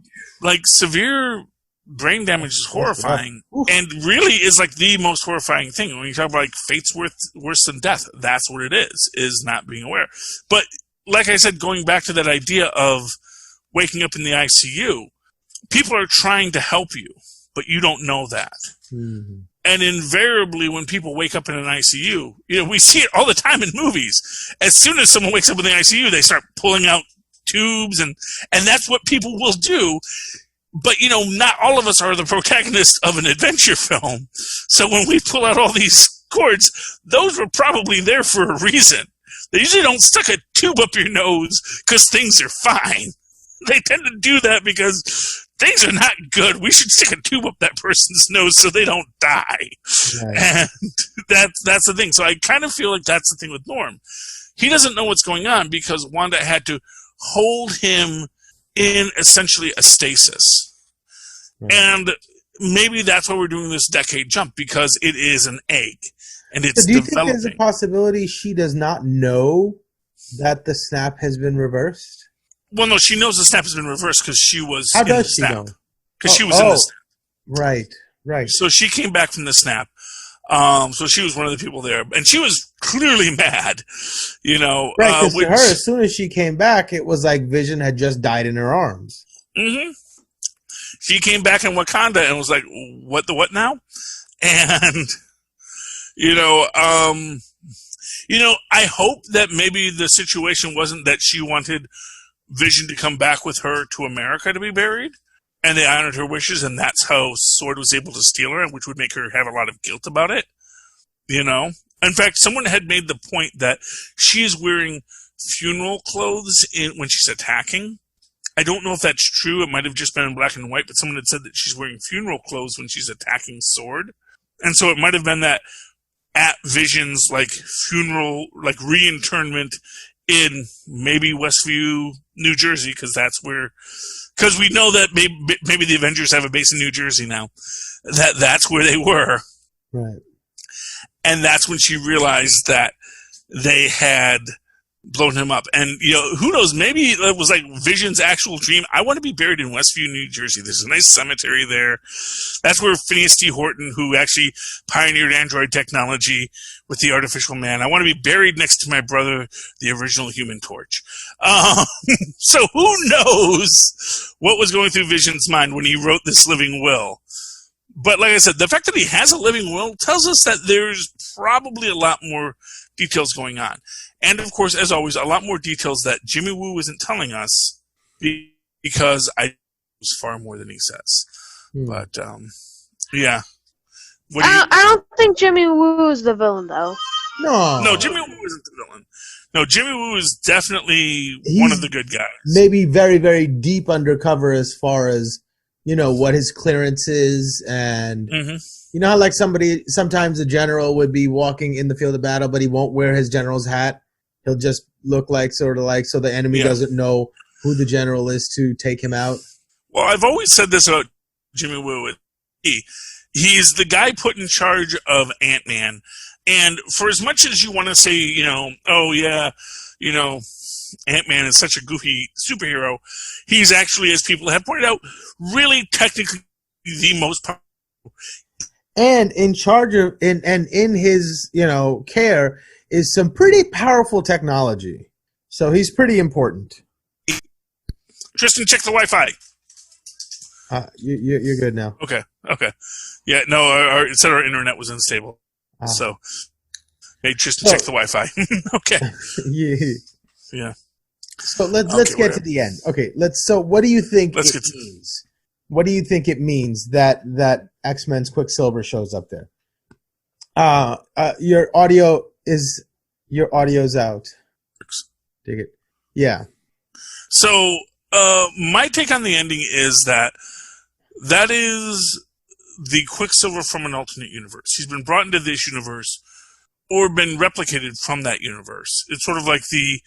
Severe brain damage is horrifying, and really is the most horrifying thing. When you talk about fate's worse than death, that's what it is not being aware. But like I said, going back to that idea of waking up in the ICU, people are trying to help you, but you don't know that. Mm-hmm. And invariably, when people wake up in an ICU, we see it all the time in movies. As soon as someone wakes up in the ICU, they start pulling out tubes, and that's what people will do. But, not all of us are the protagonists of an adventure film. So when we pull out all these cords, those were probably there for a reason. They usually don't stick a tube up your nose because things are fine. They tend to do that because things are not good. We should stick a tube up that person's nose so they don't die. Right. And that's the thing. So I kind of feel like that's the thing with Norm. He doesn't know what's going on because Wanda had to hold him in essentially a stasis. Right. And maybe that's why we're doing this decade jump, because it is an egg. And it's so do you developing. think there's a possibility she does not know that the snap has been reversed? Well, no, she knows the snap has been reversed because she was How in does the she snap. know? Because she was in the snap. Right. So she came back from the snap. So she was one of the people there. And she was clearly mad, Right, because to her, as soon as she came back, it was like Vision had just died in her arms. Mm-hmm. She came back in Wakanda and was like, what now? And... I hope that maybe the situation wasn't that she wanted Vision to come back with her to America to be buried, and they honored her wishes, and that's how Sword was able to steal her, which would make her have a lot of guilt about it. In fact, someone had made the point that she is wearing funeral clothes when she's attacking. I don't know if that's true. It might have just been in black and white, but someone had said that she's wearing funeral clothes when she's attacking Sword. And so it might have been that at Vision's funeral, reinterment in maybe Westview, New Jersey, because we know that maybe the Avengers have a base in New Jersey now. That's where they were. Right. And that's when she realized that they had blown him up. And, who knows, maybe it was Vision's actual dream. I want to be buried in Westview, New Jersey. There's a nice cemetery there. That's where Phineas T. Horton, who actually pioneered android technology with the artificial man, I want to be buried next to my brother, the original Human Torch. So who knows what was going through Vision's mind when he wrote this living will. But like I said, the fact that he has a living will tells us that there's probably a lot more details going on. And, of course, as always, a lot more details that Jimmy Woo isn't telling us because I was far more than he says. But, yeah. I don't think Jimmy Woo is the villain, though. No. No, Jimmy Woo isn't the villain. No, Jimmy Woo is definitely one of the good guys. Maybe very, very deep undercover as far as, what his clearance is. And you know how like sometimes a general would be walking in the field of battle, but he won't wear his general's hat. He'll just look like so the enemy doesn't know who the general is to take him out. Well, I've always said this about Jimmy Woo. He's the guy put in charge of Ant-Man. And for as much as you want to say, Ant-Man is such a goofy superhero, he's actually, as people have pointed out, really technically the most powerful. And in charge of, and in his, care is some pretty powerful technology. So he's pretty important. Tristan, check the Wi-Fi. You're good now. Okay. Yeah, no, it said our internet was unstable. So, hey, Tristan, check the Wi-Fi. Okay. Yeah. So let's get to the end. Okay, So what do you think it means? What do you think it means that X-Men's Quicksilver shows up there? Your audio's out. Dig it. Yeah. So, my take on the ending is that is the Quicksilver from an alternate universe. He's been brought into this universe or been replicated from that universe. It's sort of like the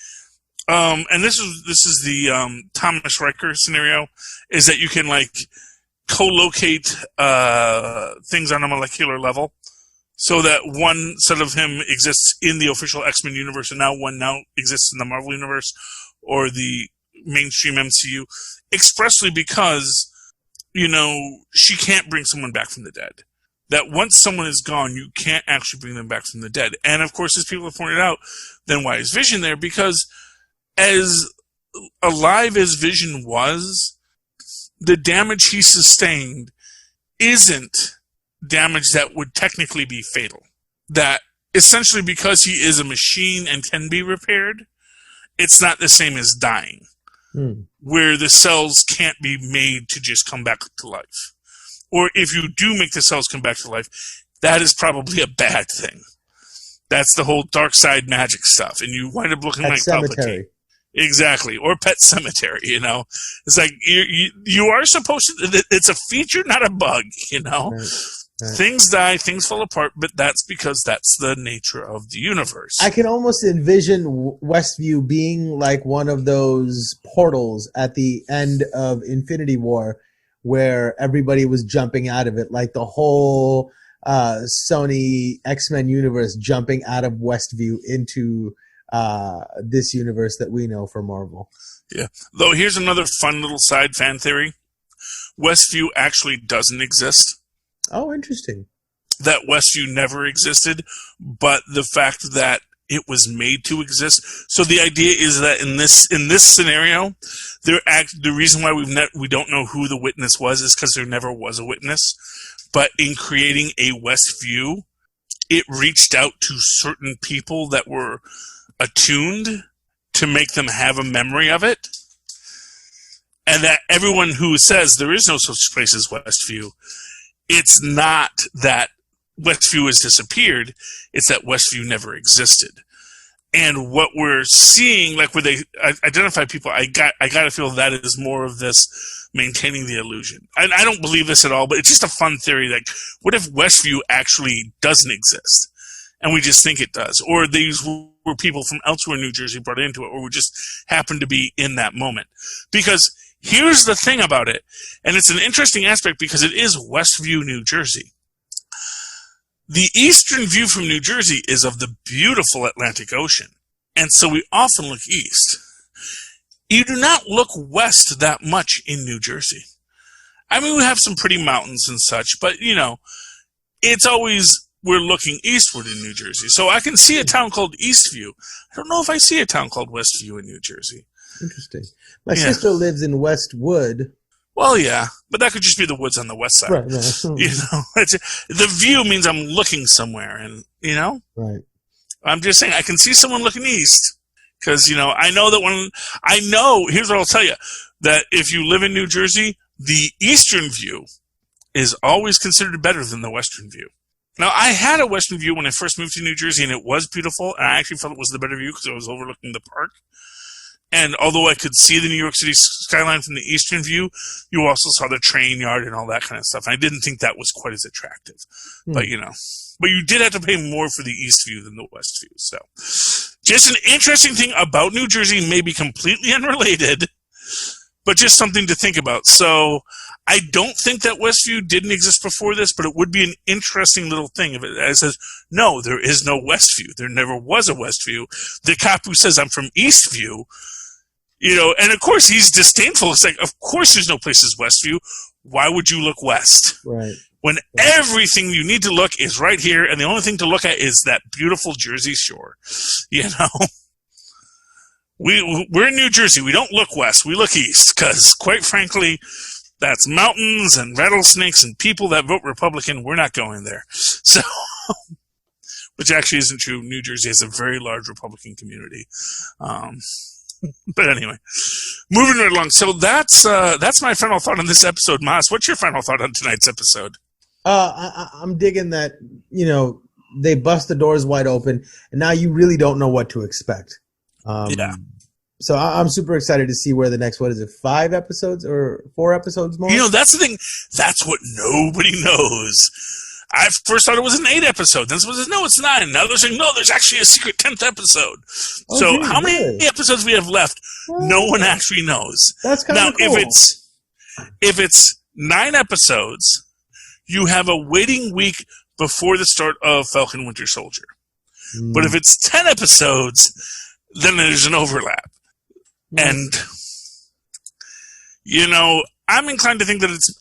and this is the Thomas Riker scenario, is that you can like co-locate things on a molecular level, so that one set of him exists in the official X-Men universe, and now one exists in the Marvel universe or the mainstream MCU, expressly because she can't bring someone back from the dead. That once someone is gone, you can't actually bring them back from the dead. And of course, as people have pointed out, then why is Vision there? Because as alive as Vision was, the damage he sustained isn't damage that would technically be fatal. That essentially, because he is a machine and can be repaired, it's not the same as dying, where the cells can't be made to just come back to life. Or if you do make the cells come back to life, that is probably a bad thing. That's the whole dark side magic stuff, and you wind up looking like Palpatine. Exactly, or Pet Cemetery. It's like you are supposed to. It's a feature, not a bug. Right. Things die, things fall apart, but that's because that's the nature of the universe. I can almost envision Westview being like one of those portals at the end of Infinity War, where everybody was jumping out of it, like the whole Sony X-Men universe jumping out of Westview into this universe that we know for Marvel. Yeah. Though here's another fun little side fan theory. Westview actually doesn't exist. Oh, interesting. That Westview never existed, but the fact that it was made to exist. So the idea is that in this scenario, the reason why we don't know who the witness was is because there never was a witness. But in creating a Westview, it reached out to certain people that were attuned to make them have a memory of it. And that everyone who says there is no such place as Westview, it's not that Westview has disappeared, it's that Westview never existed. And what we're seeing, like where they identify people, I got to feel that is more of this maintaining the illusion. I don't believe this at all, but it's just a fun theory. Like, what if Westview actually doesn't exist, and we just think it does? Or these were people from elsewhere in New Jersey brought into it, or we just happened to be in that moment. Because here's the thing about it, and it's an interesting aspect because it is Westview, New Jersey. The eastern view from New Jersey is of the beautiful Atlantic Ocean, and so we often look east. You do not look west that much in New Jersey. I mean, we have some pretty mountains and such, but, it's always we're looking eastward in New Jersey. So I can see a town called Eastview. I don't know if I see a town called Westview in New Jersey. Interesting. My sister lives in Westwood. Well, yeah, but that could just be the woods on the west side. Right. The view means I'm looking somewhere, and Right. I'm just saying I can see someone looking east because I know that here's what I'll tell you, that if you live in New Jersey, the eastern view is always considered better than the western view. Now, I had a western view when I first moved to New Jersey, and it was beautiful, and I actually felt it was the better view because I was overlooking the park. And although I could see the New York City skyline from the eastern view, you also saw the train yard and all that kind of stuff. And I didn't think that was quite as attractive. But, but you did have to pay more for the east view than the west view. So just an interesting thing about New Jersey, maybe completely unrelated, but just something to think about. So I don't think that Westview didn't exist before this, but it would be an interesting little thing if it says, no, there is no Westview. There never was a Westview. The cop who says, I'm from Eastview, and of course he's disdainful. It's like, of course there's no place as Westview. Why would you look west? Right. When everything you need to look is right here, and the only thing to look at is that beautiful Jersey shore. We're in New Jersey. We don't look west. We look east because, quite frankly, that's mountains and rattlesnakes and people that vote Republican. We're not going there. So, which actually isn't true. New Jersey has a very large Republican community. But anyway, moving right along. So that's my final thought on this episode. Mozz, what's your final thought on tonight's episode? I'm digging that, they bust the doors wide open, and now you really don't know what to expect. Yeah. So I'm super excited to see where the next, 5 episodes or 4 episodes more? That's the thing. That's what nobody knows. I first thought it was an 8 episode. Then someone says, no, it's 9. Now they're saying, no, there's actually a secret 10th episode. So how many episodes we have left, no one actually knows. That's kind of cool. Now, if it's 9 episodes, you have a waiting week before the start of Falcon Winter Soldier. But if it's 10 episodes, then there's an overlap. And, I'm inclined to think that it's.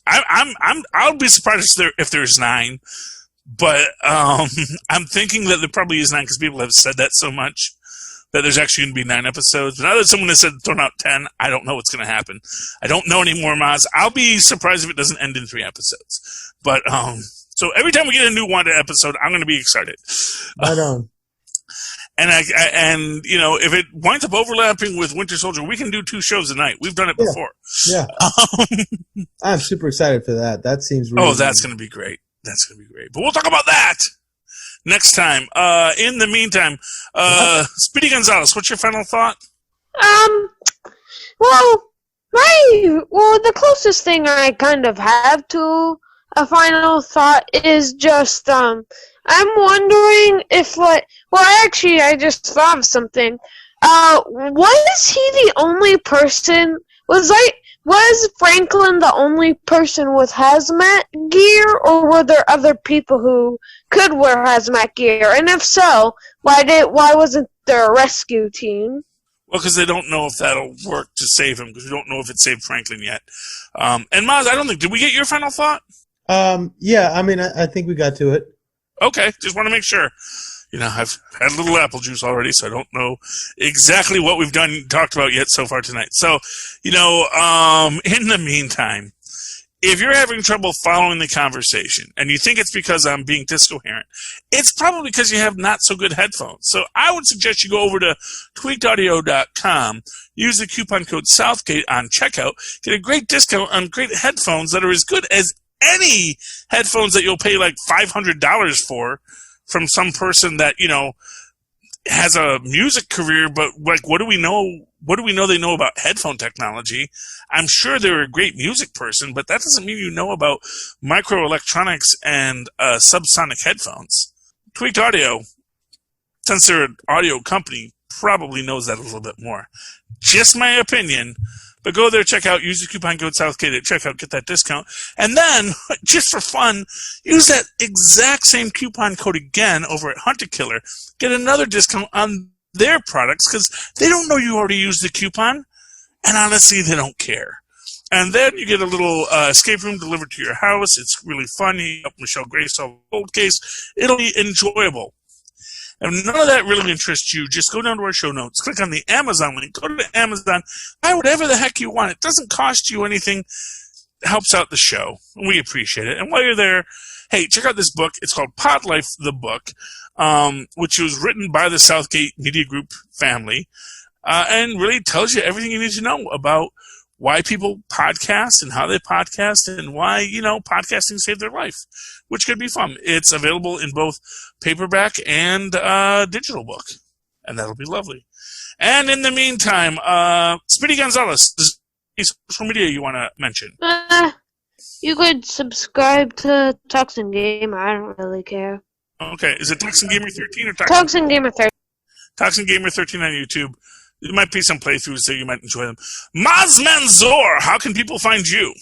I'll be surprised if there's 9, but I'm thinking that there probably is 9 because people have said that so much that there's actually going to be 9 episodes. But now that someone has said thrown out 10, I don't know what's going to happen. I don't know anymore, Mozz. I'll be surprised if it doesn't end in 3 episodes. But so every time we get a new Wanda episode, I'm going to be excited. Right on. And if it winds up overlapping with Winter Soldier, we can do 2 shows a night. We've done it before. Yeah. I'm super excited for that. That seems really that's going to be great. That's going to be great. But we'll talk about that next time. In the meantime, Speedy Gonzalez, what's your final thought? The closest thing I kind of have to a final thought is just, I'm wondering if, I just thought of something. Was he the only person, was Franklin the only person with hazmat gear, or were there other people who could wear hazmat gear? And if so, why wasn't there a rescue team? Well, because they don't know if that'll work to save him, because we don't know if it saved Franklin yet. And Mozz, did we get your final thought? I think we got to it. Okay, just want to make sure. I've had a little apple juice already, so I don't know exactly what we've talked about yet so far tonight. So, in the meantime, if you're having trouble following the conversation and you think it's because I'm being discoherent, it's probably because you have not so good headphones. So I would suggest you go over to tweakedaudio.com, use the coupon code Southgate on checkout, get a great discount on great headphones that are as good as any headphones that you'll pay like $500 for from some person that, has a music career, but what do we know? What do we know they know about headphone technology? I'm sure they're a great music person, but that doesn't mean you know about microelectronics and subsonic headphones. Tweaked Audio, since they're an audio company, probably knows that a little bit more. Just my opinion. But go there, check out, use the coupon code Southgate at checkout, get that discount. And then, just for fun, use that exact same coupon code again over at Hunter Killer. Get another discount on their products because they don't know you already used the coupon. And honestly, they don't care. And then you get a little escape room delivered to your house. It's really fun. You help Michelle Grace solve a cold case. It'll be enjoyable. If none of that really interests you, just go down to our show notes, click on the Amazon link, go to Amazon, buy whatever the heck you want. It doesn't cost you anything. It helps out the show, and we appreciate it. And while you're there, hey, check out this book. It's called Pod Life, the book, which was written by the Southgate Media Group family, and really tells you everything you need to know about why people podcast and how they podcast and why, podcasting saved their life, which could be fun. It's available in both paperback and digital book, and that'll be lovely. And in the meantime, Speedy Gonzalez, is there any social media you want to mention? You could subscribe to Toxin Gamer. I don't really care. Okay, is it Toxin Gamer 13 or Toxin Gamer 13? Toxin Gamer 13 on YouTube. There might be some playthroughs there. You might enjoy them. Mozz Manzoor, how can people find you?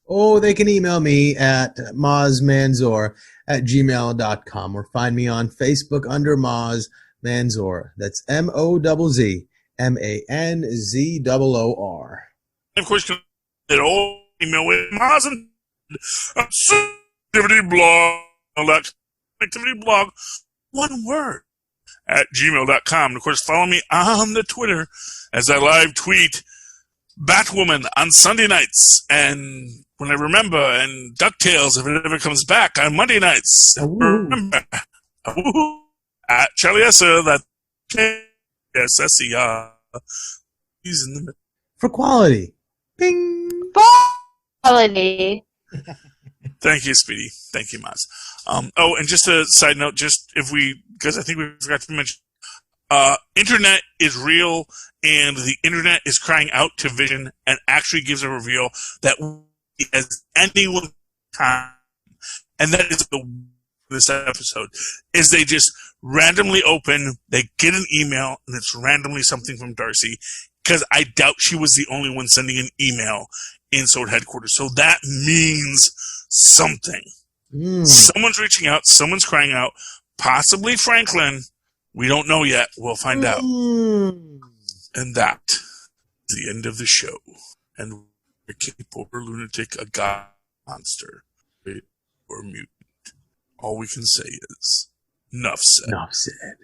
Oh, they can email me at mozzmanzoor@gmail.com or find me on Facebook under Mozz Manzoor. That's MOZZMANZOOR. And of course, you can all email with Mozz and activity blog, activity blog, one word, at gmail.com. And of course, follow me on the Twitter as I live tweet Batwoman on Sunday nights, and when I remember, and DuckTales if it ever comes back on Monday nights. Remember, at Charlie Esser, that SSER. He's in the middle. For quality. Bing. Quality. Thank you, Speedy. Thank you, Mozz. And just a side note, because I think we forgot to mention, internet is real, and the internet is crying out to Vision, and actually gives a reveal that as anyone time, and that is this episode, is they just randomly open, they get an email, and it's randomly something from Darcy, because I doubt she was the only one sending an email in Sword Headquarters. So that means something. Someone's reaching out, someone's crying out, possibly Franklin. We don't know yet. We'll find out. And that is the end of the show. And a poor lunatic, a god monster, or mutant. All we can say is, nuff said. Enough said.